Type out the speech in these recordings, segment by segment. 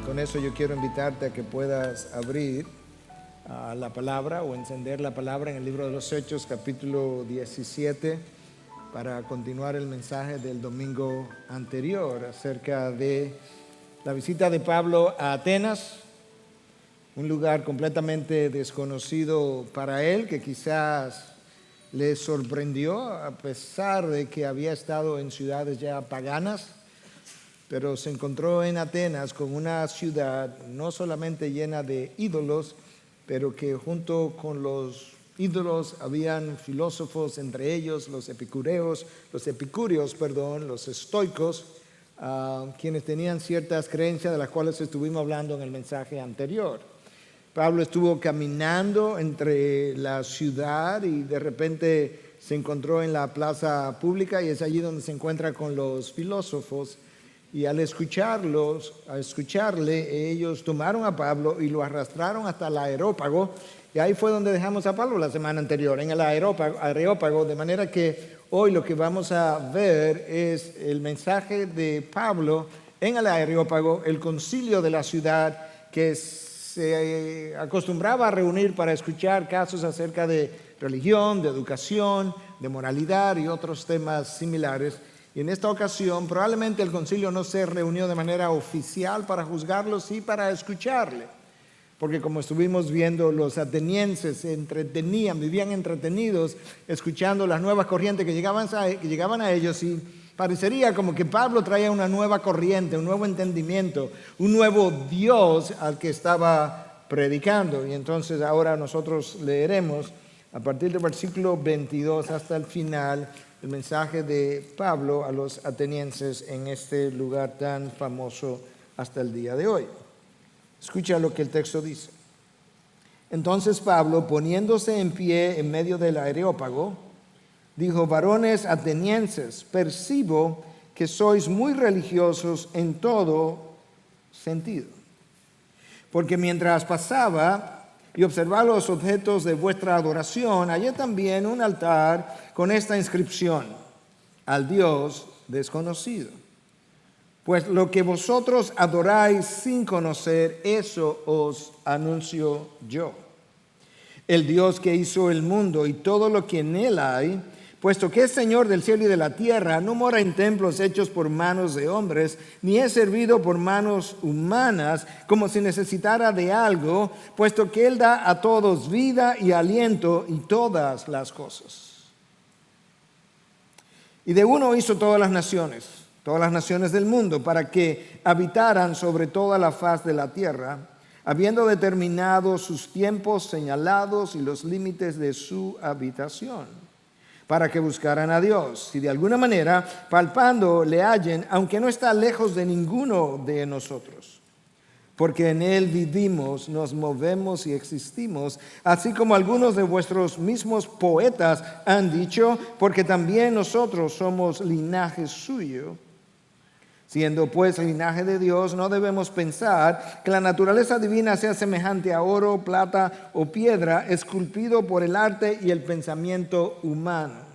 con eso yo quiero invitarte a que puedas abrir la palabra o encender la palabra en el libro de los Hechos, capítulo 17, para continuar el mensaje del domingo anterior acerca de la visita de Pablo a Atenas, un lugar completamente desconocido para él, que quizás le sorprendió a pesar de que había estado en ciudades ya paganas, pero se encontró en Atenas con una ciudad no solamente llena de ídolos, pero que junto con los ídolos habían filósofos, entre ellos los epicúreos, los estoicos, quienes tenían ciertas creencias de las cuales estuvimos hablando en el mensaje anterior. Pablo estuvo caminando entre la ciudad y de repente se encontró en la plaza pública, y es allí donde se encuentra con los filósofos. Y al escucharle, ellos tomaron a Pablo y lo arrastraron hasta el Areópago. Y ahí fue donde dejamos a Pablo la semana anterior, en el Areópago. De manera que hoy lo que vamos a ver es el mensaje de Pablo en el Areópago, el concilio de la ciudad que se acostumbraba a reunir para escuchar casos acerca de religión, de educación, de moralidad y otros temas similares. Y en esta ocasión probablemente el concilio no se reunió de manera oficial para juzgarlo, sí para escucharle. Porque como estuvimos viendo, los atenienses se entretenían, vivían entretenidos, escuchando las nuevas corrientes que llegaban a ellos, y parecería como que Pablo traía una nueva corriente, un nuevo entendimiento, un nuevo Dios al que estaba predicando. Y entonces ahora nosotros leeremos a partir del versículo 22 hasta el final el mensaje de Pablo a los atenienses en este lugar tan famoso hasta el día de hoy. Escucha lo que el texto dice. Entonces Pablo, poniéndose en pie en medio del Areópago, dijo: varones atenienses, percibo que sois muy religiosos en todo sentido. Porque mientras pasaba y observaba los objetos de vuestra adoración, hallé también un altar con esta inscripción: al Dios desconocido. Pues lo que vosotros adoráis sin conocer, eso os anuncio yo. El Dios que hizo el mundo y todo lo que en él hay, puesto que es Señor del cielo y de la tierra, no mora en templos hechos por manos de hombres, ni es servido por manos humanas, como si necesitara de algo, puesto que Él da a todos vida y aliento y todas las cosas. Y de uno hizo todas las naciones del mundo, para que habitaran sobre toda la faz de la tierra, habiendo determinado sus tiempos señalados y los límites de su habitación, para que buscaran a Dios, y de alguna manera, palpando, le hallen, aunque no está lejos de ninguno de nosotros. Porque en Él vivimos, nos movemos y existimos, así como algunos de vuestros mismos poetas han dicho, porque también nosotros somos linaje suyo. Siendo pues linaje de Dios, no debemos pensar que la naturaleza divina sea semejante a oro, plata o piedra, esculpido por el arte y el pensamiento humano.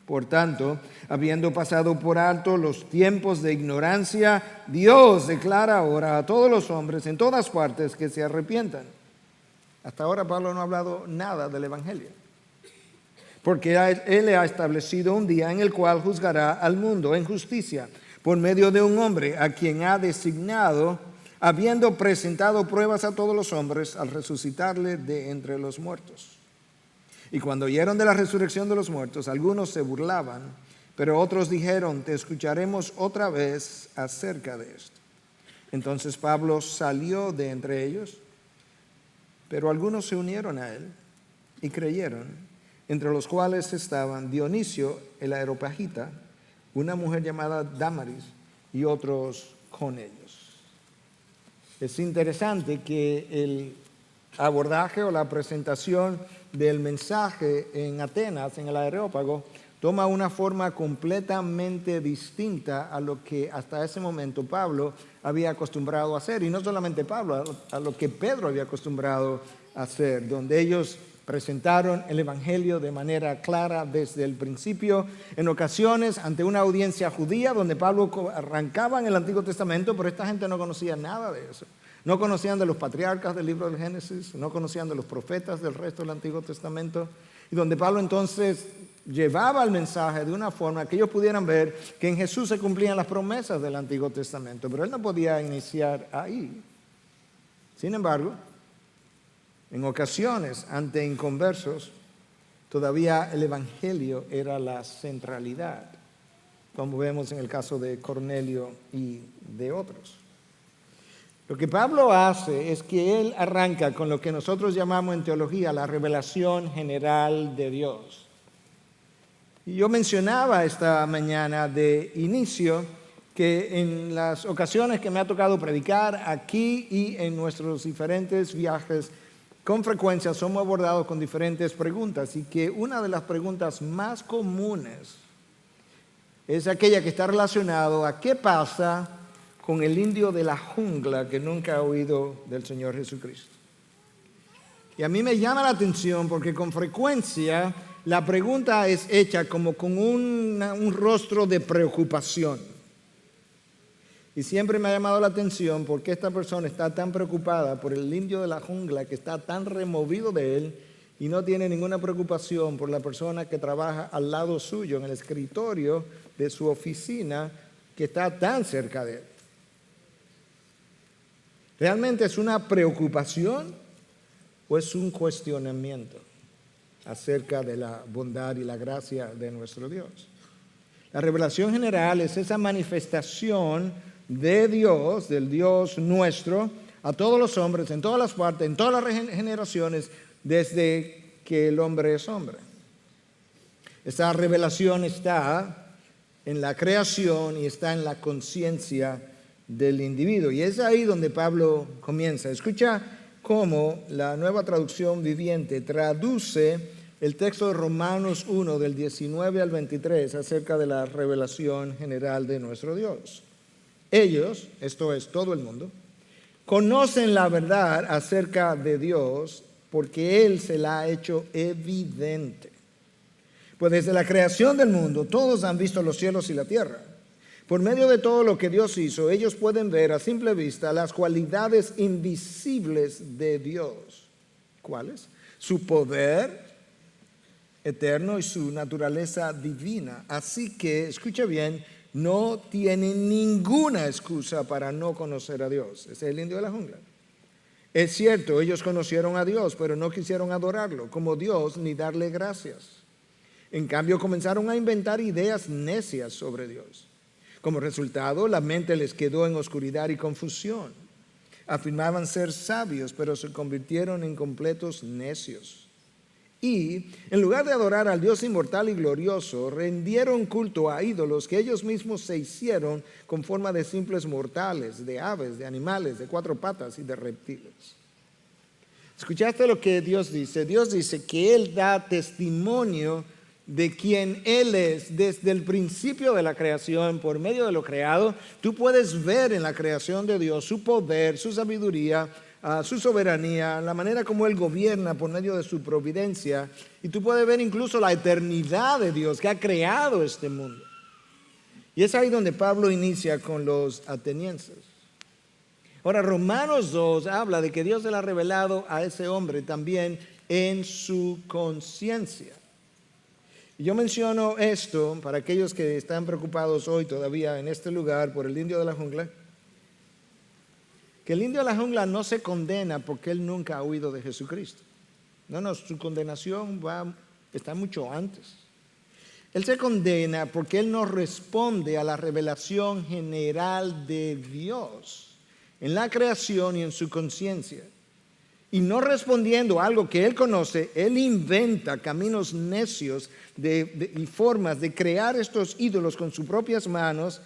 Por tanto, habiendo pasado por alto los tiempos de ignorancia, Dios declara ahora a todos los hombres en todas partes que se arrepientan. Hasta ahora Pablo no ha hablado nada del Evangelio, porque Él ha establecido un día en el cual juzgará al mundo en justicia, por medio de un hombre a quien ha designado, habiendo presentado pruebas a todos los hombres al resucitarle de entre los muertos. Y cuando oyeron de la resurrección de los muertos, algunos se burlaban, pero otros dijeron: te escucharemos otra vez acerca de esto. Entonces Pablo salió de entre ellos, pero algunos se unieron a él y creyeron, entre los cuales estaban Dionisio el Areopagita, una mujer llamada Dámaris, y otros con ellos. Es interesante que el abordaje o la presentación del mensaje en Atenas, en el Areópago, toma una forma completamente distinta a lo que hasta ese momento Pablo había acostumbrado a hacer. Y no solamente Pablo, a lo que Pedro había acostumbrado a hacer, donde ellos Presentaron el Evangelio de manera clara desde el principio, en ocasiones ante una audiencia judía donde Pablo arrancaba en el Antiguo Testamento, pero esta gente no conocía nada de eso. No conocían de los patriarcas del libro del Génesis, no conocían de los profetas del resto del Antiguo Testamento, y donde Pablo entonces llevaba el mensaje de una forma que ellos pudieran ver que en Jesús se cumplían las promesas del Antiguo Testamento, pero él no podía iniciar ahí. Sin embargo, en ocasiones, ante inconversos, todavía el Evangelio era la centralidad, como vemos en el caso de Cornelio y de otros. Lo que Pablo hace es que él arranca con lo que nosotros llamamos en teología la revelación general de Dios. Y yo mencionaba esta mañana de inicio que en las ocasiones que me ha tocado predicar aquí y en nuestros diferentes viajes, con frecuencia somos abordados con diferentes preguntas y que una de las preguntas más comunes es aquella que está relacionada a qué pasa con el indio de la jungla que nunca ha oído del Señor Jesucristo. Y a mí me llama la atención porque con frecuencia la pregunta es hecha como con un rostro de preocupación. Y siempre me ha llamado la atención porque esta persona está tan preocupada por el indio de la jungla que está tan removido de él y no tiene ninguna preocupación por la persona que trabaja al lado suyo en el escritorio de su oficina que está tan cerca de él. ¿Realmente es una preocupación o es un cuestionamiento acerca de la bondad y la gracia de nuestro Dios? La revelación general es esa manifestación de Dios, del Dios nuestro, a todos los hombres, en todas las partes, en todas las generaciones, desde que el hombre es hombre. Esa revelación está en la creación y está en la conciencia del individuo. Y es ahí donde Pablo comienza. Escucha cómo la Nueva Traducción Viviente traduce el texto de Romanos 1 del 19 al 23 acerca de la revelación general de nuestro Dios. Ellos, esto es todo el mundo, conocen la verdad acerca de Dios porque Él se la ha hecho evidente. Pues desde la creación del mundo todos han visto los cielos y la tierra. Por medio de todo lo que Dios hizo, ellos pueden ver a simple vista las cualidades invisibles de Dios. ¿Cuáles? Su poder eterno y su naturaleza divina. Así que, escucha bien, no tienen ninguna excusa para no conocer a Dios. Ese es el indio de la jungla. Es cierto, ellos conocieron a Dios, pero no quisieron adorarlo como Dios ni darle gracias. En cambio, comenzaron a inventar ideas necias sobre Dios. Como resultado, la mente les quedó en oscuridad y confusión. Afirmaban ser sabios, pero se convirtieron en completos necios. Y en lugar de adorar al Dios inmortal y glorioso, rendieron culto a ídolos que ellos mismos se hicieron con forma de simples mortales, de aves, de animales, de cuatro patas y de reptiles. ¿Escuchaste lo que Dios dice? Dios dice que Él da testimonio de quién Él es desde el principio de la creación, por medio de lo creado. Tú puedes ver en la creación de Dios su poder, su sabiduría, su soberanía, la manera como Él gobierna por medio de su providencia, y tú puedes ver incluso la eternidad de Dios que ha creado este mundo. Y es ahí donde Pablo inicia con los atenienses. Ahora, Romanos 2 habla de que Dios se le ha revelado a ese hombre también en su conciencia. Y yo menciono esto para aquellos que están preocupados hoy todavía en este lugar por el indio de la jungla, que el indio de la jungla no se condena porque él nunca ha oído de Jesucristo. No, su condenación está mucho antes. Él se condena porque él no responde a la revelación general de Dios en la creación y en su conciencia. Y no respondiendo a algo que él conoce, él inventa caminos necios y formas de crear estos ídolos con sus propias manos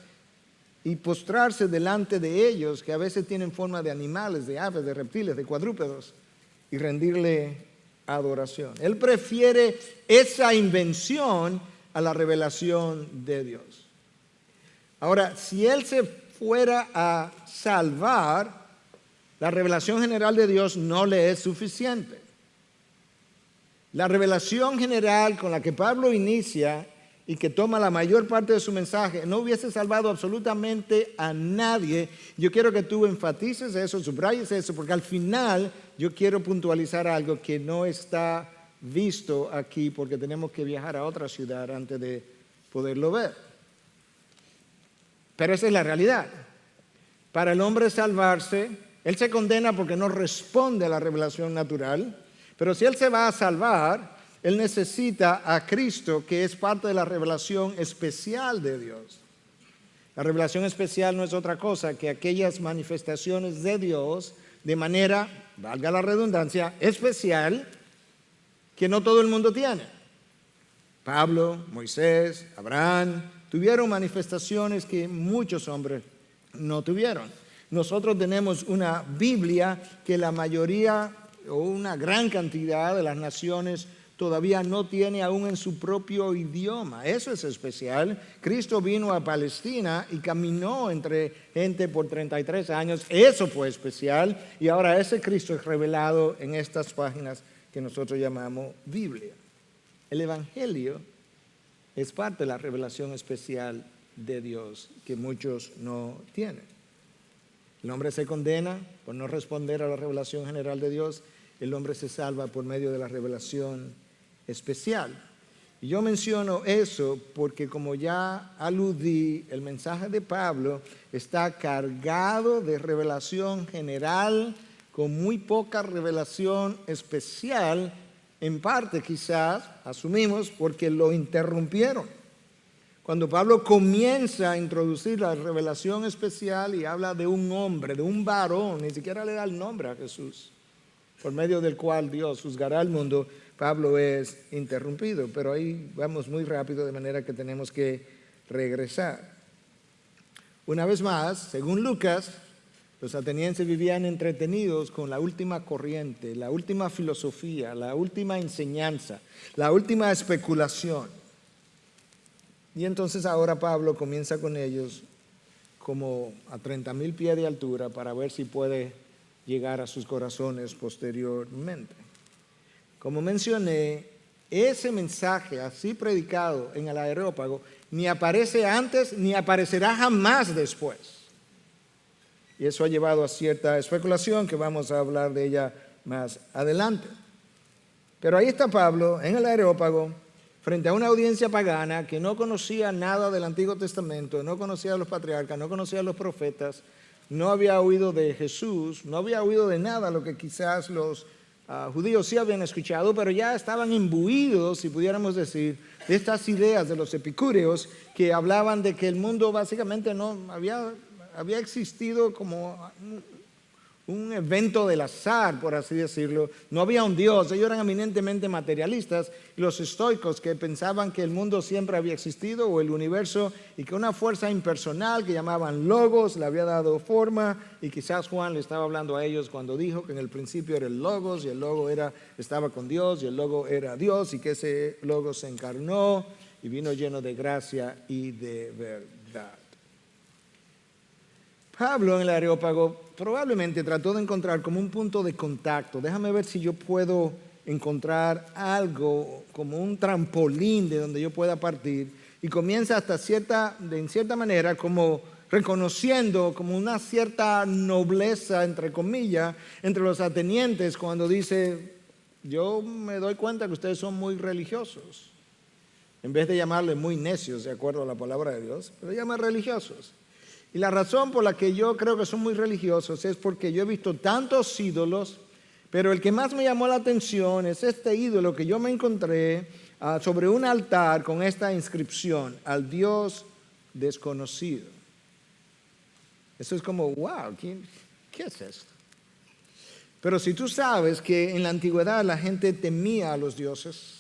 y postrarse delante de ellos, que a veces tienen forma de animales, de aves, de reptiles, de cuadrúpedos, y rendirle adoración. Él prefiere esa invención a la revelación de Dios. Ahora, si él se fuera a salvar, la revelación general de Dios no le es suficiente. La revelación general con la que Pablo inicia y que toma la mayor parte de su mensaje no hubiese salvado absolutamente a nadie. Yo quiero que tú enfatices eso, subrayes eso, porque al final yo quiero puntualizar algo que no está visto aquí, porque tenemos que viajar a otra ciudad antes de poderlo ver. Pero esa es la realidad. Para el hombre salvarse, él se condena porque no responde a la revelación natural, pero si él se va a salvar, él necesita a Cristo, que es parte de la revelación especial de Dios. La revelación especial no es otra cosa que aquellas manifestaciones de Dios de manera, valga la redundancia, especial, que no todo el mundo tiene. Pablo, Moisés, Abraham tuvieron manifestaciones que muchos hombres no tuvieron. Nosotros tenemos una Biblia que la mayoría o una gran cantidad de las naciones todavía no tiene aún en su propio idioma. Eso es especial. Cristo vino a Palestina y caminó entre gente por 33 años. Eso fue especial. Y ahora ese Cristo es revelado en estas páginas que nosotros llamamos Biblia. El Evangelio es parte de la revelación especial de Dios que muchos no tienen. El hombre se condena por no responder a la revelación general de Dios. El hombre se salva por medio de la revelación especial. Y yo menciono eso porque, como ya aludí, el mensaje de Pablo está cargado de revelación general con muy poca revelación especial, en parte quizás, asumimos, porque lo interrumpieron. Cuando Pablo comienza a introducir la revelación especial y habla de un hombre, de un varón, ni siquiera le da el nombre a Jesús, por medio del cual Dios juzgará al mundo, Pablo es interrumpido. Pero ahí vamos muy rápido, de manera que tenemos que regresar. Una vez más, según Lucas, los atenienses vivían entretenidos con la última corriente, la última filosofía, la última enseñanza, la última especulación. Y entonces ahora Pablo comienza con ellos como a 30,000 pies de altura para ver si puede llegar a sus corazones posteriormente. Como mencioné, ese mensaje así predicado en el Areópago ni aparece antes ni aparecerá jamás después. Y eso ha llevado a cierta especulación que vamos a hablar de ella más adelante. Pero ahí está Pablo en el Areópago frente a una audiencia pagana que no conocía nada del Antiguo Testamento, no conocía a los patriarcas, no conocía a los profetas, no había oído de Jesús, no había oído de nada lo que quizás los judíos sí habían escuchado, pero ya estaban imbuidos, si pudiéramos decir, de estas ideas de los epicúreos que hablaban de que el mundo básicamente no había existido como un evento del azar, por así decirlo. No había un Dios, ellos eran eminentemente materialistas, y los estoicos que pensaban que el mundo siempre había existido, o el universo, y que una fuerza impersonal que llamaban Logos le había dado forma, y quizás Juan le estaba hablando a ellos cuando dijo que en el principio era el Logos, y el Logos estaba con Dios, y el Logos era Dios, y que ese Logos se encarnó, y vino lleno de gracia y de verdad. Pablo en el Areópago probablemente trató de encontrar como un punto de contacto. Déjame ver si yo puedo encontrar algo como un trampolín de donde yo pueda partir. Y comienza en cierta manera como reconociendo como una cierta nobleza, entre comillas, entre los atenienses cuando dice: yo me doy cuenta que ustedes son muy religiosos. En vez de llamarles muy necios, de acuerdo a la palabra de Dios, pero llaman religiosos. Y la razón por la que yo creo que son muy religiosos es porque yo he visto tantos ídolos, pero el que más me llamó la atención es este ídolo que yo me encontré sobre un altar con esta inscripción: al Dios desconocido. Eso es como, wow, ¿qué es esto? Pero si tú sabes que en la antigüedad la gente temía a los dioses,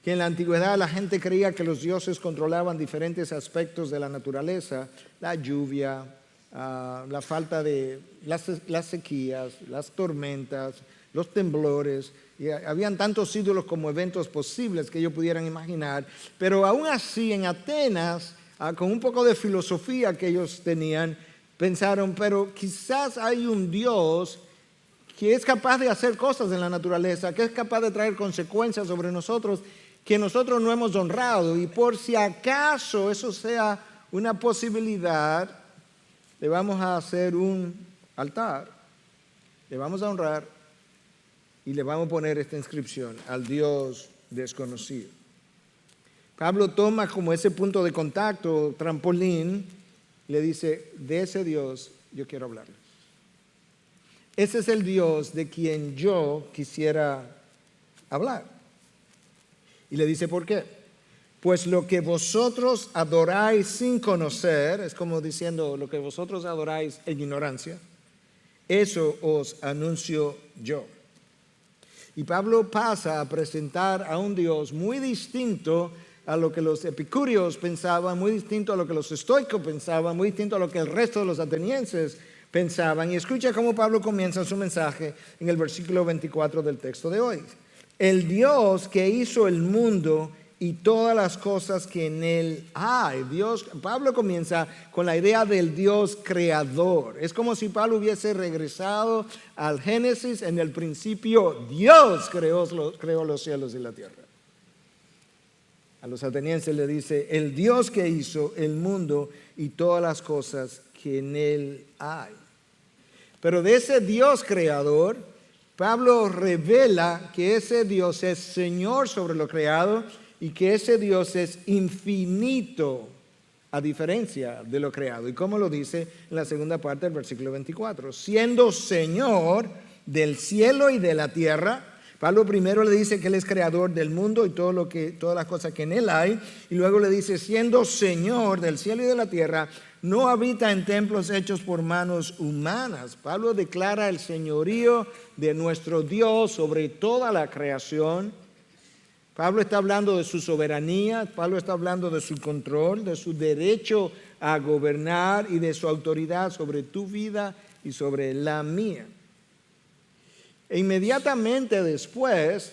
que en la antigüedad la gente creía que los dioses controlaban diferentes aspectos de la naturaleza, la lluvia, la falta de las sequías, las tormentas, los temblores, y habían tantos ídolos como eventos posibles que ellos pudieran imaginar, pero aún así en Atenas, con un poco de filosofía que ellos tenían, pensaron, pero quizás hay un Dios que es capaz de hacer cosas en la naturaleza, que es capaz de traer consecuencias sobre nosotros, que nosotros no hemos honrado. Y por si acaso eso sea una posibilidad, le vamos a hacer un altar, le vamos a honrar y le vamos a poner esta inscripción: al Dios desconocido. Pablo toma como ese punto de contacto, trampolín, y le dice: de ese Dios yo quiero hablarles. Ese es el Dios de quien yo quisiera hablar. Y le dice: ¿por qué? Pues lo que vosotros adoráis sin conocer, es como diciendo lo que vosotros adoráis en ignorancia, eso os anuncio yo. Y Pablo pasa a presentar a un Dios muy distinto a lo que los epicúreos pensaban, muy distinto a lo que los estoicos pensaban, muy distinto a lo que el resto de los atenienses pensaban. Y escucha cómo Pablo comienza su mensaje en el versículo 24 del texto de hoy. El Dios que hizo el mundo y todas las cosas que en él hay. Pablo comienza con la idea del Dios creador. Es como si Pablo hubiese regresado al Génesis. En el principio Dios creó los cielos y la tierra. A los atenienses le dice: el Dios que hizo el mundo y todas las cosas que en él hay. Pero de ese Dios creador, Pablo revela que ese Dios es Señor sobre lo creado y que ese Dios es infinito a diferencia de lo creado. ¿Y cómo lo dice en la segunda parte del versículo 24? Siendo Señor del cielo y de la tierra. Pablo primero le dice que Él es creador del mundo y todas las cosas que en Él hay. Y luego le dice: siendo Señor del cielo y de la tierra, no habita en templos hechos por manos humanas. Pablo declara el señorío de nuestro Dios sobre toda la creación. Pablo está hablando de su soberanía, Pablo está hablando de su control, de su derecho a gobernar y de su autoridad sobre tu vida y sobre la mía. E inmediatamente después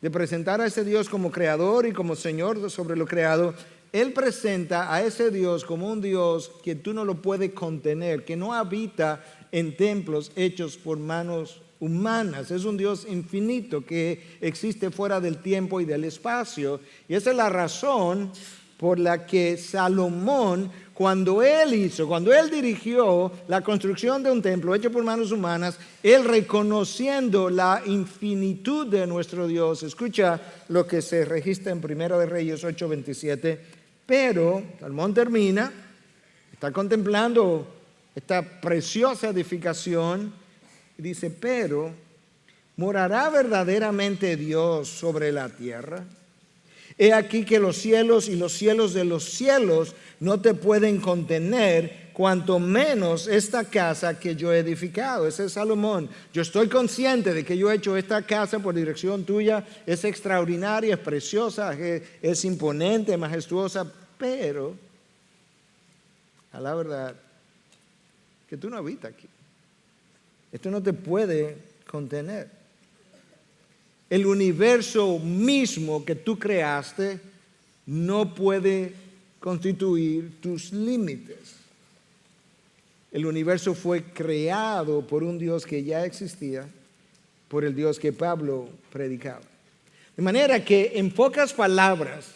de presentar a ese Dios como creador y como Señor sobre lo creado, Él presenta a ese Dios como un Dios que tú no lo puedes contener, que no habita en templos hechos por manos humanas. Es un Dios infinito que existe fuera del tiempo y del espacio. Y esa es la razón por la que Salomón, cuando él dirigió la construcción de un templo hecho por manos humanas, él, reconociendo la infinitud de nuestro Dios, escucha lo que se registra en 1 de Reyes 8:27. Pero Salomón termina, está contemplando esta preciosa edificación y dice: pero ¿morará verdaderamente Dios sobre la tierra? He aquí que los cielos y los cielos de los cielos no te pueden contener, cuanto menos esta casa que yo he edificado. Ese es Salomón. Yo estoy consciente de que yo he hecho esta casa por dirección tuya. Es extraordinaria, es preciosa, es imponente, majestuosa, pero a la verdad que tú no habitas aquí. Esto no te puede contener. El universo mismo que tú creaste no puede constituir tus límites. El universo fue creado por un Dios que ya existía, por el Dios que Pablo predicaba. De manera que, en pocas palabras,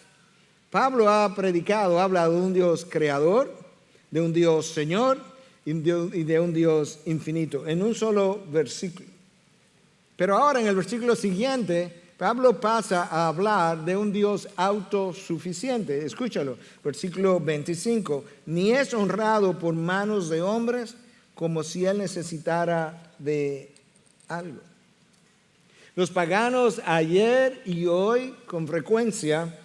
Pablo habla de un Dios creador, de un Dios Señor y de un Dios infinito, en un solo versículo. Pero ahora, en el versículo siguiente, Pablo pasa a hablar de un Dios autosuficiente. Escúchalo, versículo 25. Ni es honrado por manos de hombres, como si él necesitara de algo. Los paganos ayer y hoy con frecuencia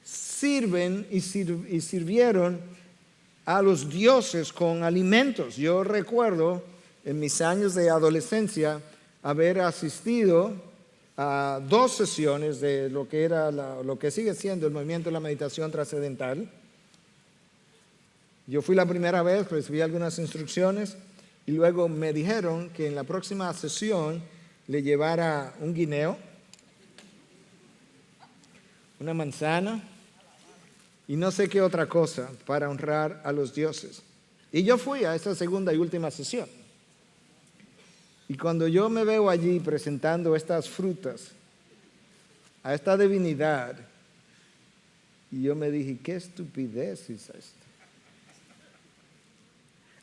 sirven y sirvieron a los dioses con alimentos. Yo recuerdo en mis años de adolescencia haber asistido a 2 sesiones de lo que era lo que sigue siendo el movimiento de la meditación trascendental. Yo fui la primera vez, recibí algunas instrucciones y luego me dijeron que en la próxima sesión le llevara un guineo, una manzana y no sé qué otra cosa para honrar a los dioses. Y yo fui a esa segunda y última sesión. Y cuando yo me veo allí presentando estas frutas a esta divinidad, y yo me dije, qué estupidez es esto.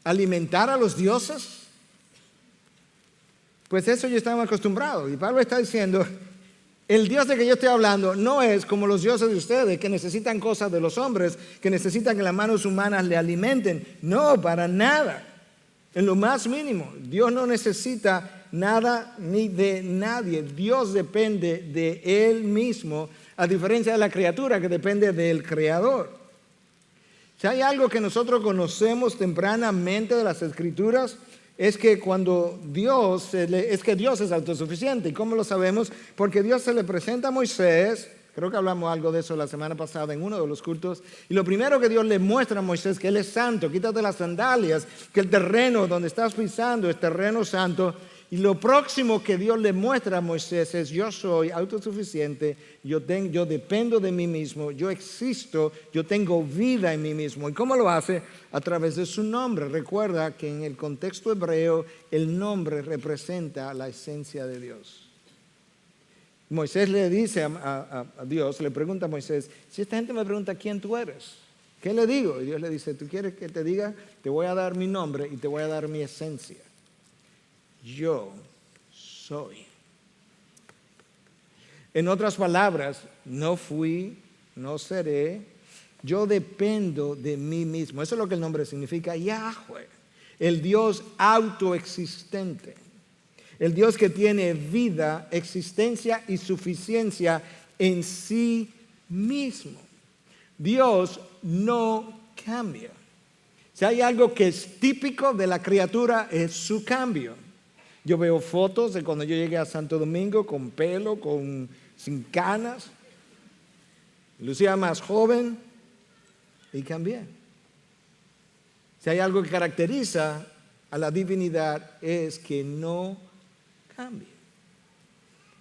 ¿Alimentar a los dioses? Pues eso yo estaba acostumbrado. Y Pablo está diciendo, el Dios de que yo estoy hablando no es como los dioses de ustedes, que necesitan cosas de los hombres, que necesitan que las manos humanas le alimenten. No, para nada. En lo más mínimo. Dios no necesita nada ni de nadie. Dios depende de Él mismo, a diferencia de la criatura que depende del Creador. Si hay algo que nosotros conocemos tempranamente de las Escrituras, es que Dios es autosuficiente. ¿Y cómo lo sabemos? Porque Dios se le presenta a Moisés. Creo que hablamos algo de eso la semana pasada en uno de los cultos. Y lo primero que Dios le muestra a Moisés es que Él es santo. Quítate las sandalias, que el terreno donde estás pisando es terreno santo. Y lo próximo que Dios le muestra a Moisés es: yo soy autosuficiente, yo dependo de mí mismo, yo existo, yo tengo vida en mí mismo. ¿Y cómo lo hace? A través de su nombre. Recuerda que en el contexto hebreo el nombre representa la esencia de Dios. Moisés le dice a Dios, le pregunta a Moisés: si esta gente me pregunta quién tú eres, ¿qué le digo? Y Dios le dice: ¿tú quieres que te diga? Te voy a dar mi nombre y te voy a dar mi esencia. Yo soy. En otras palabras, no fui, no seré, yo dependo de mí mismo. Eso es lo que el nombre significa: Yahweh, el Dios autoexistente. El Dios que tiene vida, existencia y suficiencia en sí mismo. Dios no cambia. Si hay algo que es típico de la criatura, es su cambio. Yo veo fotos de cuando yo llegué a Santo Domingo con pelo, sin canas. Lucía más joven y cambié. Si hay algo que caracteriza a la divinidad, es que no cambia.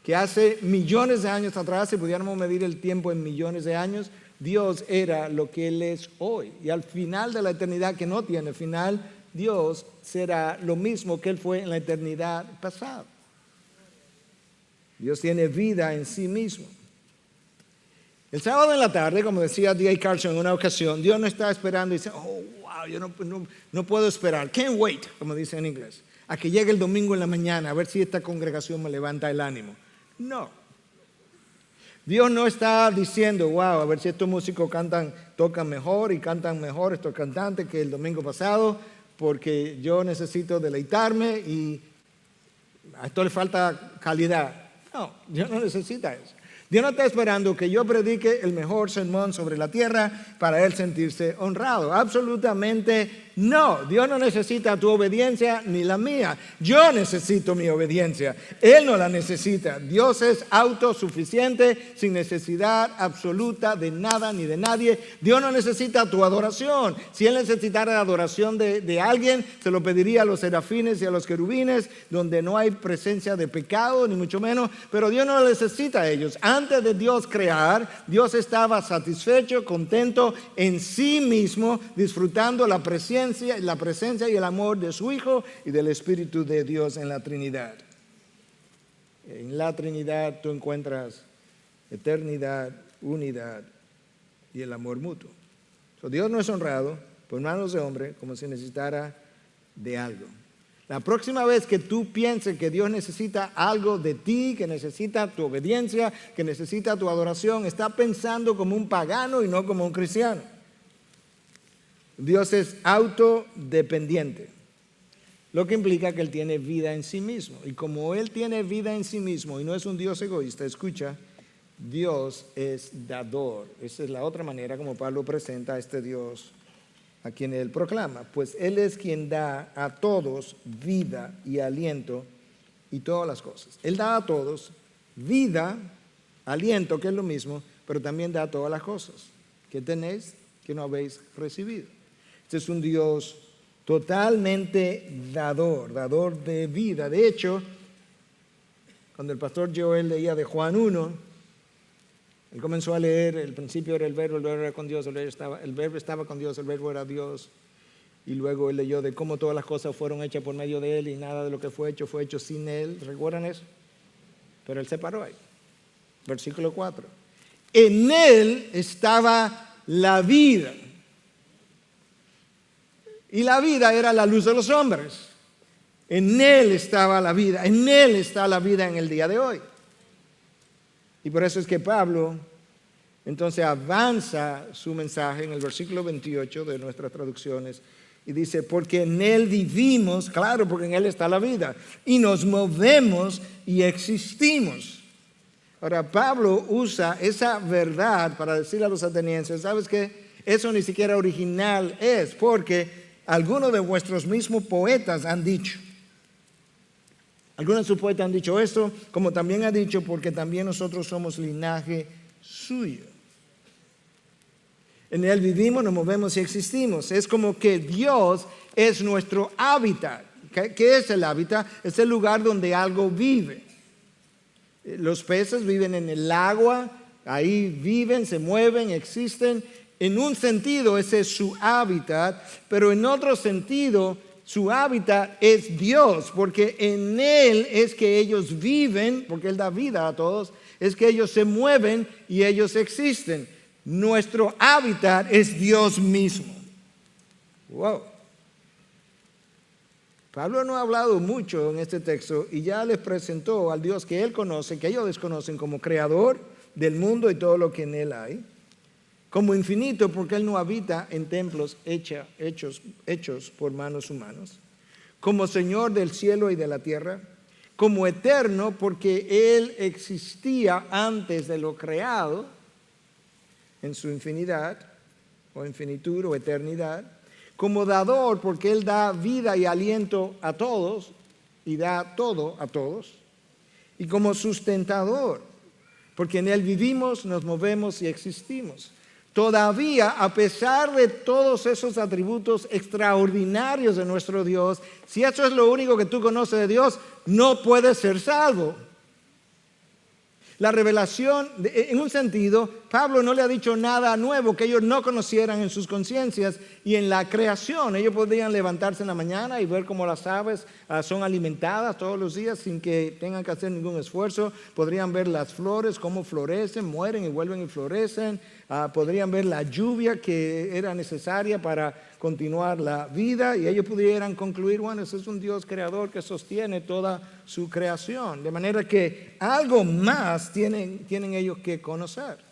Que hace millones de años atrás, si pudiéramos medir el tiempo en millones de años, Dios era lo que Él es hoy. Y al final de la eternidad, que no tiene final, Dios será lo mismo que Él fue en la eternidad pasada. Dios tiene vida en sí mismo. El sábado en la tarde, como decía D.A. Carson en una ocasión, Dios no está esperando y dice: oh, wow, yo no puedo esperar. Can't wait, como dice en inglés, a que llegue el domingo en la mañana a ver si esta congregación me levanta el ánimo. No. Dios no está diciendo: wow, a ver si estos músicos tocan mejor y cantan mejor estos cantantes que el domingo pasado, porque yo necesito deleitarme y a esto le falta calidad. No, Dios no necesita eso. Dios no está esperando que yo predique el mejor sermón sobre la tierra para Él sentirse honrado. Absolutamente no. Dios no necesita tu obediencia ni la mía. Yo necesito mi obediencia. Él no la necesita. Dios es autosuficiente, sin necesidad absoluta de nada ni de nadie. Dios no necesita tu adoración. Si Él necesitara la adoración de alguien, se lo pediría a los serafines y a los querubines, donde no hay presencia de pecado, ni mucho menos. Pero Dios no necesita a ellos. Antes de Dios crear, Dios estaba satisfecho, contento en sí mismo, disfrutando la presencia y el amor de su Hijo y del Espíritu de Dios en la Trinidad. En la Trinidad tú encuentras eternidad, unidad y el amor mutuo. Dios no es honrado por manos de hombre como si necesitara de algo. La próxima vez que tú pienses que Dios necesita algo de ti, que necesita tu obediencia, que necesita tu adoración, está pensando como un pagano y no como un cristiano. Dios es autodependiente, lo que implica que Él tiene vida en sí mismo. Y como Él tiene vida en sí mismo y no es un Dios egoísta, escucha, Dios es dador. Esa es la otra manera como Pablo presenta a este Dios a quien Él proclama. Pues Él es quien da a todos vida y aliento y todas las cosas. Él da a todos vida, aliento, que es lo mismo, pero también da todas las cosas que tenéis que no habéis recibido. Este es un Dios totalmente dador de vida. De hecho, cuando el pastor Joel leía de Juan 1, él comenzó a leer: el principio era el verbo era con Dios, el verbo estaba con Dios, el verbo era Dios. Y luego él leyó de cómo todas las cosas fueron hechas por medio de él y nada de lo que fue hecho sin él. ¿Recuerdan eso? Pero él se paró ahí. Versículo 4. En él estaba la vida. Y la vida era la luz de los hombres. En él estaba la vida. En él está la vida en el día de hoy. Y por eso es que Pablo entonces avanza su mensaje en el versículo 28 de nuestras traducciones y dice, porque en él vivimos, claro, porque en él está la vida, y nos movemos y existimos. Ahora, Pablo usa esa verdad para decirle a los atenienses, ¿sabes qué? Eso ni siquiera original es, porque algunos de vuestros mismos poetas han dicho. Algunos de sus poetas han dicho esto, como también ha dicho, porque también nosotros somos linaje suyo. En él vivimos, nos movemos y existimos. Es como que Dios es nuestro hábitat. ¿Qué es el hábitat? Es el lugar donde algo vive. Los peces viven en el agua, ahí viven, se mueven, existen. En un sentido ese es su hábitat, pero en otro sentido su hábitat es Dios, porque en él es que ellos viven, porque él da vida a todos, es que ellos se mueven y ellos existen. Nuestro hábitat es Dios mismo. Wow. Pablo no ha hablado mucho en este texto y ya les presentó al Dios que él conoce, que ellos desconocen como creador del mundo y todo lo que en él hay. Como infinito, porque él no habita en templos hechos por manos humanas. Como Señor del cielo y de la tierra. Como eterno, porque él existía antes de lo creado, en su infinidad, o infinitud, o eternidad. Como dador, porque él da vida y aliento a todos, y da todo a todos. Y como sustentador, porque en él vivimos, nos movemos y existimos. Todavía, a pesar de todos esos atributos extraordinarios de nuestro Dios, si eso es lo único que tú conoces de Dios, no puedes ser salvo. La revelación, en un sentido, Pablo no le ha dicho nada nuevo que ellos no conocieran en sus conciencias y en la creación. Ellos podrían levantarse en la mañana y ver cómo las aves son alimentadas todos los días sin que tengan que hacer ningún esfuerzo. Podrían ver las flores, cómo florecen, mueren y vuelven y florecen. Podrían ver la lluvia que era necesaria para continuar la vida y ellos pudieran concluir, bueno, ese es un Dios creador que sostiene toda su creación. De manera que algo más tienen ellos que conocer.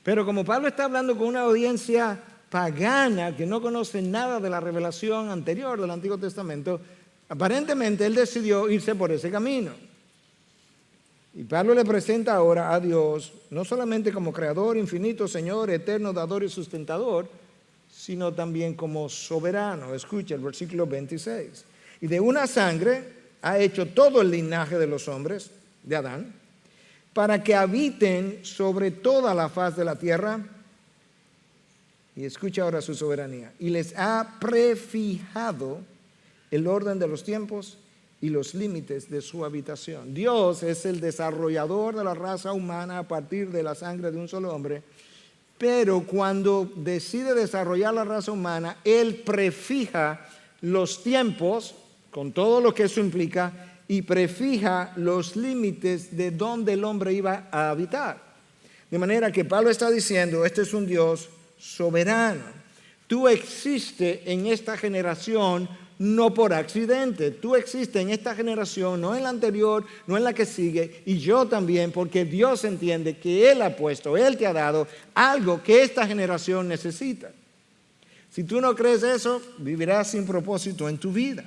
Pero como Pablo está hablando con una audiencia pagana que no conoce nada de la revelación anterior del Antiguo Testamento, aparentemente él decidió irse por ese camino. Y Pablo le presenta ahora a Dios, no solamente como creador, infinito, Señor, eterno, dador y sustentador, sino también como soberano. Escucha el versículo 26. Y de una sangre ha hecho todo el linaje de los hombres, de Adán, para que habiten sobre toda la faz de la tierra. Y escucha ahora su soberanía. Y les ha prefijado el orden de los tiempos y los límites de su habitación. Dios es el desarrollador de la raza humana a partir de la sangre de un solo hombre, pero cuando decide desarrollar la raza humana, Él prefija los tiempos, con todo lo que eso implica, y prefija los límites de donde el hombre iba a habitar. De manera que Pablo está diciendo, este es un Dios soberano. Tú existes en esta generación no por accidente. Tú existes en esta generación, no en la anterior, no en la que sigue, y yo también, porque Dios entiende que Él ha puesto, Él te ha dado algo que esta generación necesita. Si tú no crees eso, vivirás sin propósito en tu vida.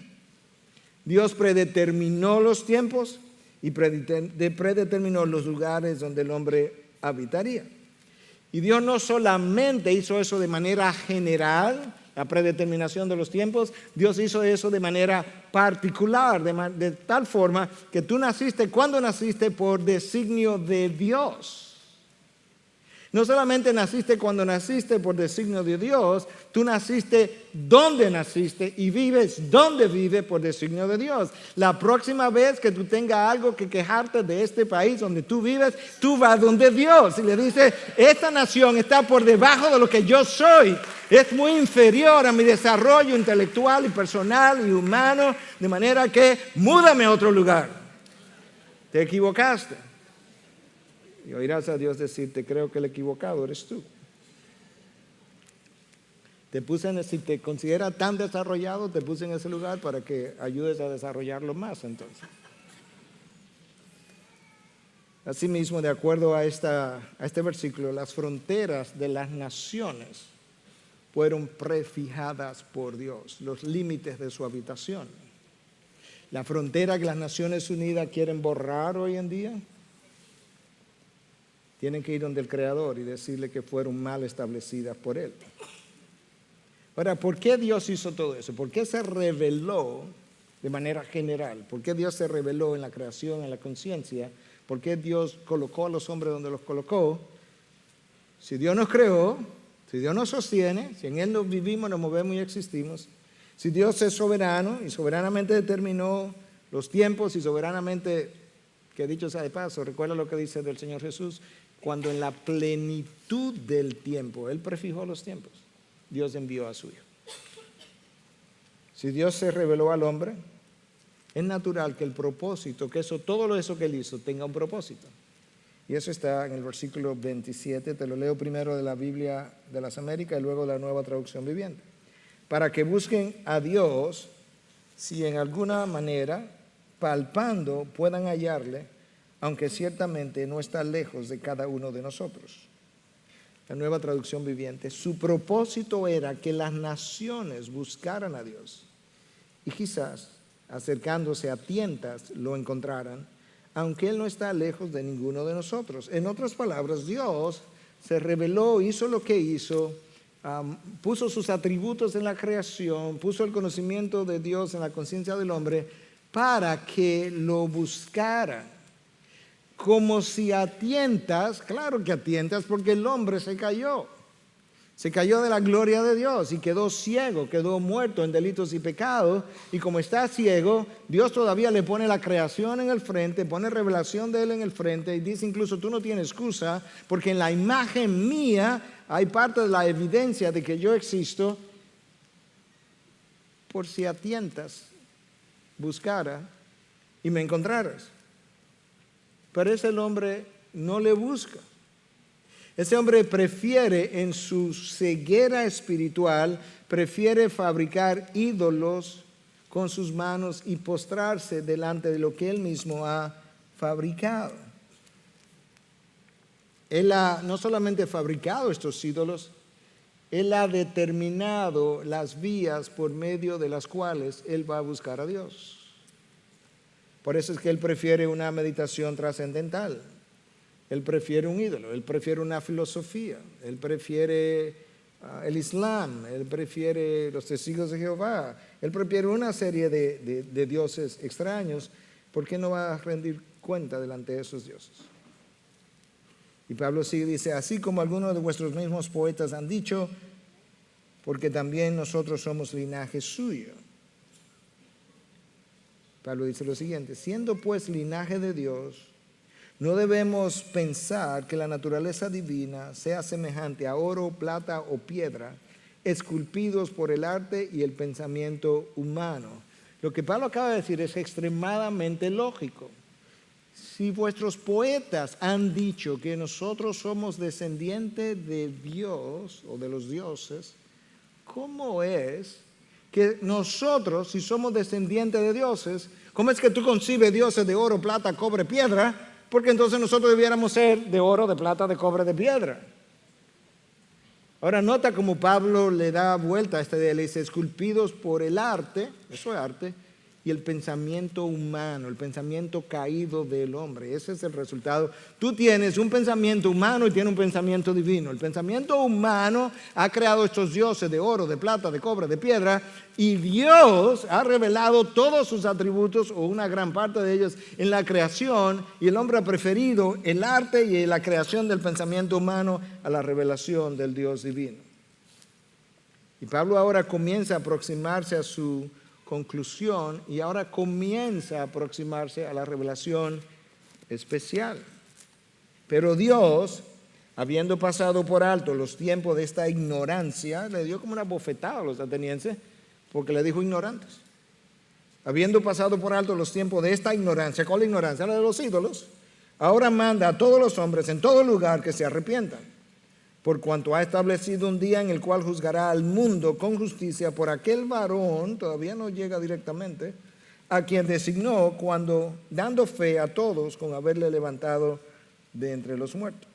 Dios predeterminó los tiempos y predeterminó los lugares donde el hombre habitaría. Y Dios no solamente hizo eso de manera general, la predeterminación de los tiempos, Dios hizo eso de manera particular, de tal forma que tú naciste cuando naciste por designio de Dios. No solamente naciste cuando naciste por designio de Dios, tú naciste donde naciste y vives donde vives por designio de Dios. La próxima vez que tú tengas algo que quejarte de este país donde tú vives, tú vas donde Dios y le dices, esta nación está por debajo de lo que yo soy. Es muy inferior a mi desarrollo intelectual y personal y humano, de manera que múdame a otro lugar. Te equivocaste. Y oirás a Dios decirte, creo que el equivocado eres tú. Si te consideras tan desarrollado, te puse en ese lugar para que ayudes a desarrollarlo más entonces. Asimismo, de acuerdo a este versículo, las fronteras de las naciones fueron prefijadas por Dios, los límites de su habitación. La frontera que las Naciones Unidas quieren borrar hoy en día, tienen que ir donde el Creador y decirle que fueron mal establecidas por Él. Ahora, ¿por qué Dios hizo todo eso? ¿Por qué se reveló de manera general? ¿Por qué Dios se reveló en la creación, en la conciencia? ¿Por qué Dios colocó a los hombres donde los colocó? Si Dios nos creó, si Dios nos sostiene, si en Él nos vivimos, nos movemos y existimos, si Dios es soberano y soberanamente determinó los tiempos y soberanamente, que dicho sea de paso, recuerda lo que dice del Señor Jesús, cuando en la plenitud del tiempo, Él prefijó los tiempos, Dios envió a su Hijo. Si Dios se reveló al hombre, es natural que el propósito, que todo eso que Él hizo tenga un propósito. Y eso está en el versículo 27, te lo leo primero de la Biblia de las Américas y luego de la Nueva Traducción Viviente. Para que busquen a Dios, si en alguna manera, palpando, puedan hallarle, aunque ciertamente no está lejos de cada uno de nosotros. La Nueva Traducción Viviente, su propósito era que las naciones buscaran a Dios y quizás, acercándose a tientas, lo encontraran, aunque Él no está lejos de ninguno de nosotros. En otras palabras, Dios se reveló, hizo lo que hizo, puso sus atributos en la creación, puso el conocimiento de Dios en la conciencia del hombre para que lo buscaran. Como si a tientas, claro que a tientas, porque el hombre se cayó de la gloria de Dios y quedó ciego, quedó muerto en delitos y pecados, y como está ciego, Dios todavía le pone la creación en el frente, pone revelación de Él en el frente y dice incluso tú no tienes excusa porque en la imagen mía hay parte de la evidencia de que yo existo. Por si a tientas buscara y me encontraras. Pero ese hombre no le busca. Ese hombre prefiere, en su ceguera espiritual, prefiere fabricar ídolos con sus manos y postrarse delante de lo que él mismo ha fabricado. Él no solamente ha fabricado estos ídolos, él ha determinado las vías por medio de las cuales él va a buscar a Dios. Por eso es que él prefiere una meditación trascendental. Él prefiere un ídolo, él prefiere una filosofía, él prefiere el Islam, él prefiere los testigos de Jehová, él prefiere una serie de dioses extraños. ¿Por qué no va a rendir cuenta delante de esos dioses? Y Pablo sigue, dice, así como algunos de vuestros mismos poetas han dicho, porque también nosotros somos linaje suyo. Pablo dice lo siguiente, siendo pues linaje de Dios, no debemos pensar que la naturaleza divina sea semejante a oro, plata o piedra, esculpidos por el arte y el pensamiento humano. Lo que Pablo acaba de decir es extremadamente lógico. Si vuestros poetas han dicho que nosotros somos descendientes de Dios o de los dioses, ¿cómo es que nosotros, si somos descendientes de dioses, cómo es que tú concibes dioses de oro, plata, cobre, piedra? Porque entonces nosotros debiéramos ser de oro, de plata, de cobre, de piedra. Ahora nota cómo Pablo le da vuelta a esta idea, le dice esculpidos por el arte, eso es arte, y el pensamiento humano, el pensamiento caído del hombre. Ese es el resultado. Tú tienes un pensamiento humano y tienes un pensamiento divino. El pensamiento humano ha creado estos dioses de oro, de plata, de cobre, de piedra, y Dios ha revelado todos sus atributos, o una gran parte de ellos, en la creación, y el hombre ha preferido el arte y la creación del pensamiento humano a la revelación del Dios divino. Y Pablo ahora comienza a aproximarse a su conclusión y ahora comienza a aproximarse a la revelación especial. Pero Dios, habiendo pasado por alto los tiempos de esta ignorancia, le dio como una bofetada a los atenienses porque le dijo ignorantes. Habiendo pasado por alto los tiempos de esta ignorancia, ¿cuál ignorancia? La de los ídolos. Ahora manda a todos los hombres en todo lugar que se arrepientan, por cuanto ha establecido un día en el cual juzgará al mundo con justicia por aquel varón, todavía no llega directamente, a quien designó cuando dando fe a todos con haberle levantado de entre los muertos.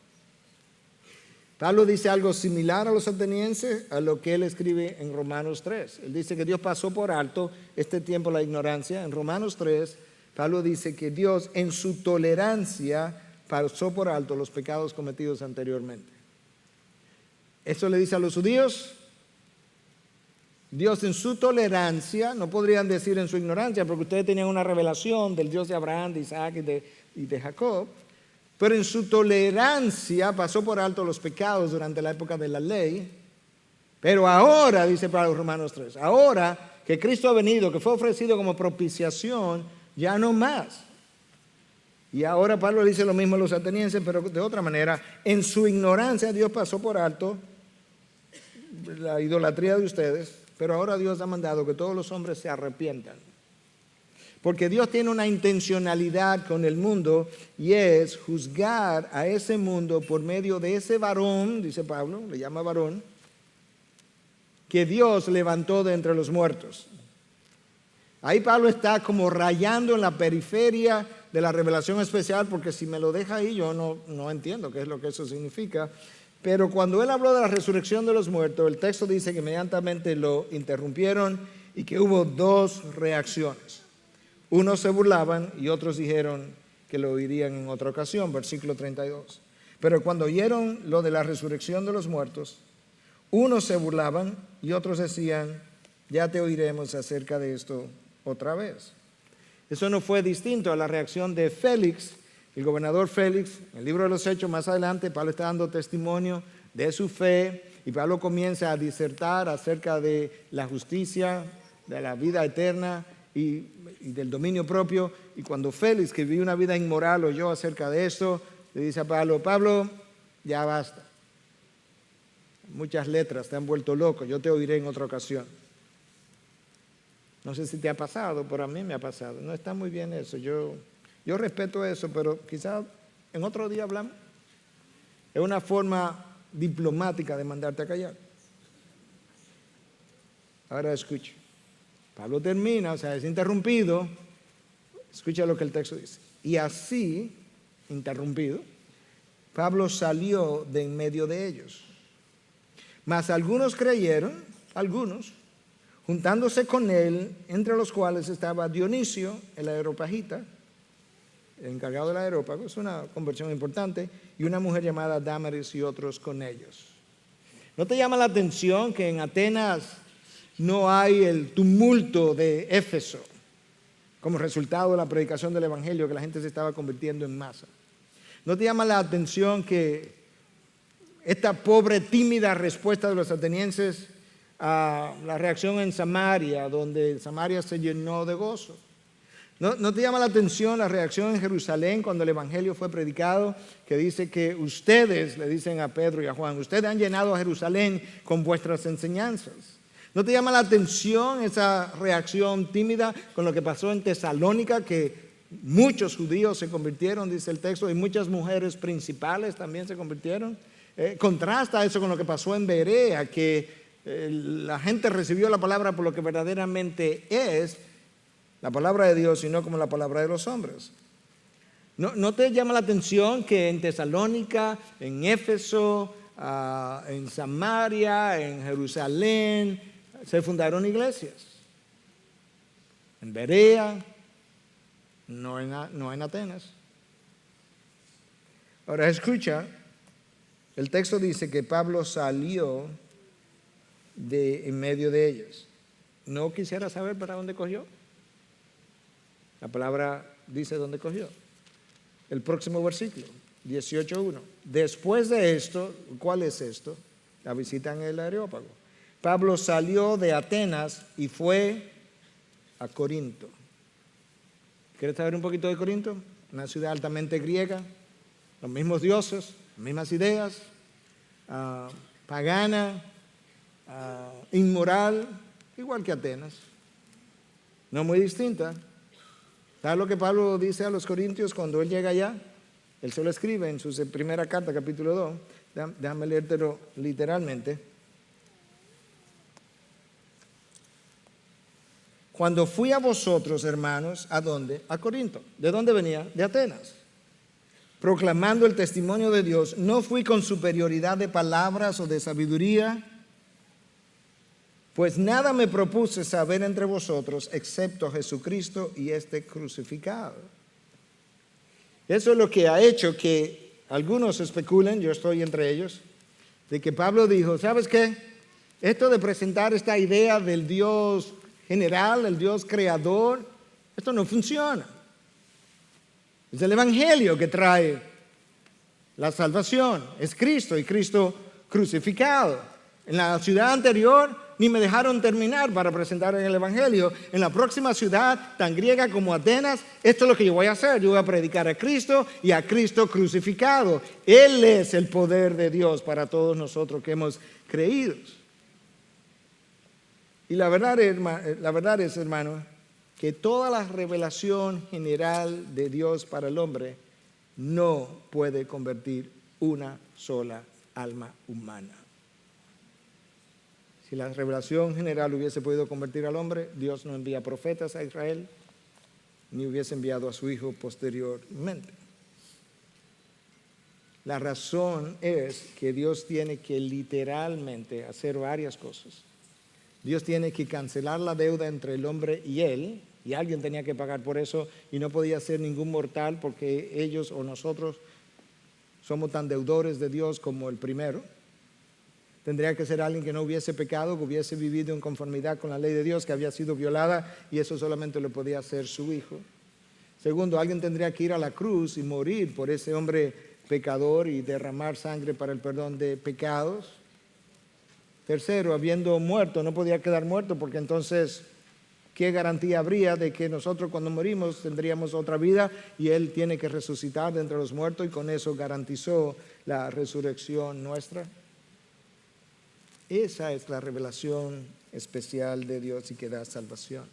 Pablo dice algo similar a los atenienses a lo que él escribe en Romanos 3. Él dice que Dios pasó por alto este tiempo la ignorancia. En Romanos 3, Pablo dice que Dios en su tolerancia pasó por alto los pecados cometidos anteriormente. Eso le dice a los judíos. Dios en su tolerancia, no podrían decir en su ignorancia, porque ustedes tenían una revelación del Dios de Abraham, de Isaac y de Jacob, pero en su tolerancia pasó por alto los pecados durante la época de la ley. Pero ahora, dice Pablo Romanos 3, ahora que Cristo ha venido, que fue ofrecido como propiciación, ya no más. Y ahora Pablo dice lo mismo a los atenienses, pero de otra manera. En su ignorancia Dios pasó por alto la idolatría de ustedes, pero ahora Dios ha mandado que todos los hombres se arrepientan. Porque Dios tiene una intencionalidad con el mundo y es juzgar a ese mundo por medio de ese varón, dice Pablo, le llama varón, que Dios levantó de entre los muertos. Ahí Pablo está como rayando en la periferia de la revelación especial, porque si me lo deja ahí yo no entiendo qué es lo que eso significa. Pero cuando él habló de la resurrección de los muertos, el texto dice que inmediatamente lo interrumpieron y que hubo dos reacciones. Unos se burlaban y otros dijeron que lo oirían en otra ocasión, versículo 32. Pero cuando oyeron lo de la resurrección de los muertos, unos se burlaban y otros decían, ya te oiremos acerca de esto otra vez. Eso no fue distinto a la reacción de Félix, el gobernador Félix. En el libro de los Hechos, más adelante, Pablo está dando testimonio de su fe y Pablo comienza a disertar acerca de la justicia, de la vida eterna y del dominio propio. Y cuando Félix, que vivió una vida inmoral, oyó acerca de esto, le dice a Pablo, Pablo, ya basta. Muchas letras, te han vuelto loco, yo te oiré en otra ocasión. No sé si te ha pasado, pero a mí me ha pasado. No está muy bien eso. Yo respeto eso, pero quizás en otro día hablamos. Es una forma diplomática de mandarte a callar. Ahora escucha. Pablo termina, o sea, es interrumpido. Escucha lo que el texto dice. Y así, interrumpido, Pablo salió de en medio de ellos. Mas algunos creyeron, algunos, juntándose con él, entre los cuales estaba Dionisio, el areopagita, el encargado del areópago, es una conversión importante, y una mujer llamada Dámaris y otros con ellos. ¿No te llama la atención que en Atenas no hay el tumulto de Éfeso como resultado de la predicación del evangelio, que la gente se estaba convirtiendo en masa? ¿No te llama la atención que esta pobre, tímida respuesta de los atenienses a la reacción en Samaria, donde Samaria se llenó de gozo? ¿No te llama la atención la reacción en Jerusalén cuando el evangelio fue predicado, que dice que ustedes, le dicen a Pedro y a Juan, ustedes han llenado a Jerusalén con vuestras enseñanzas? ¿No te llama la atención esa reacción tímida con lo que pasó en Tesalónica, que muchos judíos se convirtieron, dice el texto, y muchas mujeres principales también se convirtieron? Contrasta eso con lo que pasó en Berea, que la gente recibió la palabra por lo que verdaderamente es la palabra de Dios y no como la palabra de los hombres. ¿No te llama la atención que en Tesalónica, en Éfeso, en Samaria, en Jerusalén, se fundaron iglesias? en Berea, no en Atenas. Ahora escucha, el texto dice que Pablo salió de en medio de ellos. ¿No quisiera saber para dónde cogió? La palabra dice dónde cogió. El próximo versículo, 18:1. Después de esto, ¿cuál es esto? La visita en el Areópago. Pablo salió de Atenas y fue a Corinto. ¿Quieres saber un poquito de Corinto? Una ciudad altamente griega, los mismos dioses, las mismas ideas, pagana, inmoral, igual que Atenas. No muy distinta. ¿Sabes lo que Pablo dice a los corintios cuando él llega allá? Él se lo escribe en su primera carta, capítulo 2. Déjame leértelo literalmente. Cuando fui a vosotros, hermanos, ¿a dónde? A Corinto. ¿De dónde venía? De Atenas. Proclamando el testimonio de Dios, no fui con superioridad de palabras o de sabiduría, pues nada me propuse saber entre vosotros excepto a Jesucristo y este crucificado. Eso es lo que ha hecho que algunos especulen, yo estoy entre ellos, de que Pablo dijo, ¿sabes qué? Esto de presentar esta idea del Dios general, el Dios creador, esto no funciona. Es el Evangelio que trae la salvación, es Cristo y Cristo crucificado. En la ciudad anterior ni me dejaron terminar para presentar en el Evangelio. En la próxima ciudad, tan griega como Atenas, esto es lo que yo voy a hacer. Yo voy a predicar a Cristo y a Cristo crucificado. Él es el poder de Dios para todos nosotros que hemos creído. Y la verdad es, hermano, que toda la revelación general de Dios para el hombre no puede convertir una sola alma humana. Si la revelación general hubiese podido convertir al hombre, Dios no envía profetas a Israel, ni hubiese enviado a su Hijo posteriormente. La razón es que Dios tiene que literalmente hacer varias cosas. Dios tiene que cancelar la deuda entre el hombre y él, y alguien tenía que pagar por eso, y no podía ser ningún mortal porque ellos o nosotros somos tan deudores de Dios como el primero. Tendría que ser alguien que no hubiese pecado, que hubiese vivido en conformidad con la ley de Dios, que había sido violada, y eso solamente lo podía hacer su Hijo. Segundo, alguien tendría que ir a la cruz y morir por ese hombre pecador y derramar sangre para el perdón de pecados. Tercero, habiendo muerto, no podía quedar muerto porque entonces, ¿qué garantía habría de que nosotros cuando morimos tendríamos otra vida? Y Él tiene que resucitar de entre los muertos y con eso garantizó la resurrección nuestra. Esa es la revelación especial de Dios y que da salvación.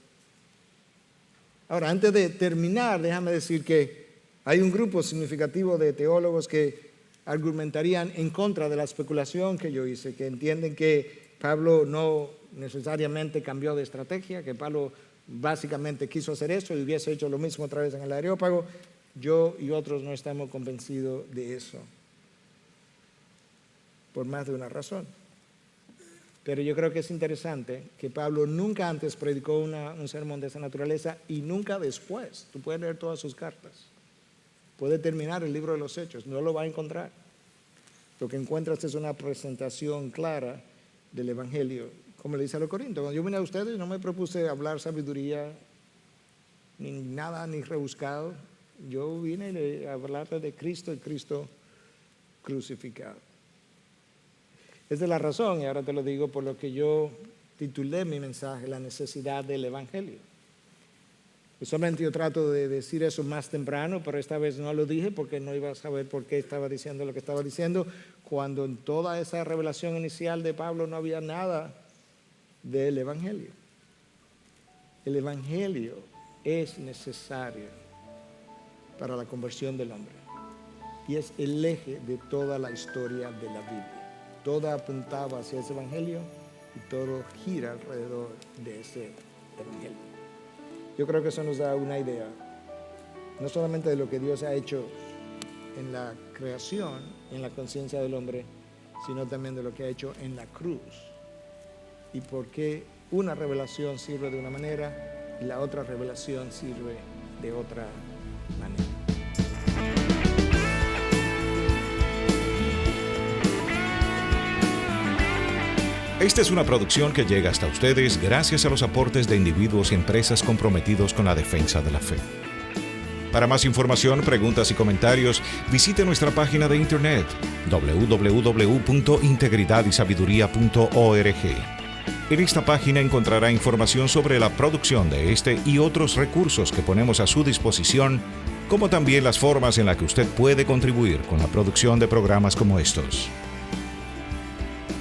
Ahora, antes de terminar, déjame decir que hay un grupo significativo de teólogos que argumentarían en contra de la especulación que yo hice, que entienden que Pablo no necesariamente cambió de estrategia, que Pablo básicamente quiso hacer eso y hubiese hecho lo mismo otra vez en el Areópago. Yo y otros no estamos convencidos de eso, por más de una razón. Pero yo creo que es interesante que Pablo nunca antes predicó un sermón de esa naturaleza y nunca después. Tú puedes leer todas sus cartas. Puede terminar el libro de los Hechos, no lo va a encontrar. Lo que encuentras es una presentación clara del Evangelio. Como le dice a los Corintios, cuando yo vine a ustedes no me propuse hablar sabiduría ni nada, ni rebuscado. Yo vine a hablarle de Cristo y Cristo crucificado. Esa es la razón, y ahora te lo digo, por lo que yo titulé mi mensaje, La necesidad del Evangelio. Usualmente yo trato de decir eso más temprano, pero esta vez no lo dije porque no iba a saber por qué estaba diciendo lo que estaba diciendo, cuando en toda esa revelación inicial de Pablo no había nada del Evangelio. El Evangelio es necesario para la conversión del hombre y es el eje de toda la historia de la Biblia. Toda apuntaba hacia ese Evangelio y todo gira alrededor de ese Evangelio. Yo creo que eso nos da una idea, no solamente de lo que Dios ha hecho en la creación, en la conciencia del hombre, sino también de lo que ha hecho en la cruz. Y por qué una revelación sirve de una manera y la otra revelación sirve de otra manera. Esta es una producción que llega hasta ustedes gracias a los aportes de individuos y empresas comprometidos con la defensa de la fe. Para más información, preguntas y comentarios, visite nuestra página de internet www.integridadysabiduría.org. En esta página encontrará información sobre la producción de este y otros recursos que ponemos a su disposición, como también las formas en las que usted puede contribuir con la producción de programas como estos.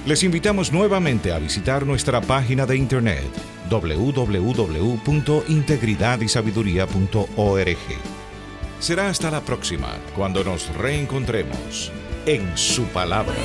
Les invitamos nuevamente a visitar nuestra página de internet www.integridadysabiduría.org. Será hasta la próxima, cuando nos reencontremos en su palabra.